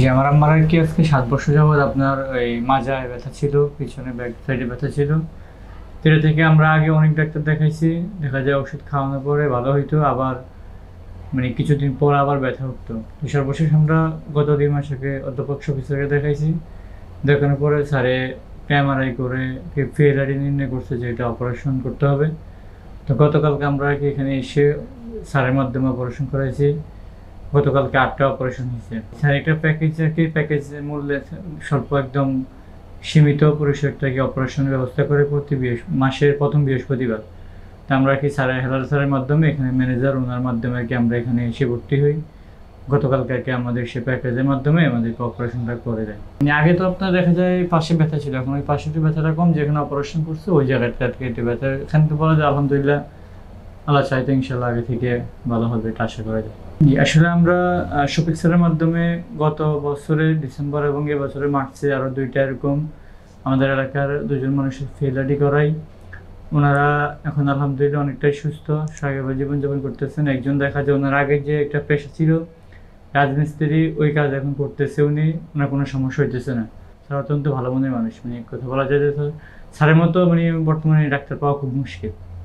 জি, আমার আম্মার আর কি আজকে ৭ বছর যাবৎ আপনার ওই মাজায় ব্যথা ছিল, পিছনে ব্যাক সাইডে ব্যথা ছিল। তো এটা থেকে আমরা আগে অনেক ডাক্তার দেখাইছি। দেখা যায় ওষুধ খাওয়ানোর পরে ভালো হইতো, আবার মানে কিছুদিন পর আবার ব্যথা উঠতো। তো সর্বশেষ আমরা গত ২ মাস আগে অধ্যাপক শফিক স্যারকে দেখাইছি। দেখানোর পরে স্যারে এমআরআই করে ফিএলআরই নির্ণয় করছে যে এটা অপারেশন করতে হবে। তো গতকালকে আমরা আর কি এখানে এসে স্যারের মাধ্যমে অপারেশন করাইছি। গতকালকে ৮টা অপারেশন হয়েছে। স্যার একটা প্যাকেজ আর কি, প্যাকেজের মূল্যে স্বল্প একদম সীমিত পরিসর একটা কি অপারেশনের ব্যবস্থা করে প্রতি মাসের প্রথম বৃহস্পতিবার। তা আমরা আর কি স্যারের হেলাল স্যারের মাধ্যমে এখানে ম্যানেজার ওনার মাধ্যমে আর কি আমরা এখানে এসে ভর্তি হই। গতকালকে আর কি আমাদের সে প্যাকেজের মাধ্যমে আমাদেরকে অপারেশনটা করে দেয়। আগে তো আপনার দেখা যায় পাশে ব্যথা ছিল, এখন ওই পাশে একটু ব্যথাটা কম, যেখানে অপারেশন করছে ওই জায়গাটা আর কি একটু ব্যথা। এখানে তো বলা যায় আলহামদুলিল্লাহ, আল্লাহ চাইতে ইনশাল্লাহ আগে থেকে ভালো হবে, এটা আশা করা যায়। জি, আসলে আমরা শফিক স্যারের মাধ্যমে গত বছরের ডিসেম্বর এবং এবছরের মার্চে আরও 2টা এরকম আমাদের এলাকার 2জন মানুষের ফিএলআরডি করাই। ওনারা এখন আলহামদুলিল্লাহ অনেকটাই সুস্থ, স্বাভাবিক জীবনযাপন করতেছেন। একজন দেখা যায় ওনার আগে যে একটা পেশা ছিল রাজমিস্ত্রি, ওই কাজ এখন করতেছে উনি, ওনার কোনো সমস্যা হইতেছে না। স্যার অত্যন্ত ভালো মনের মানুষ, মানে এক কথা বলা যায় যে স্যারের মতো মানে বর্তমানে ডাক্তার পাওয়া খুব মুশকিল।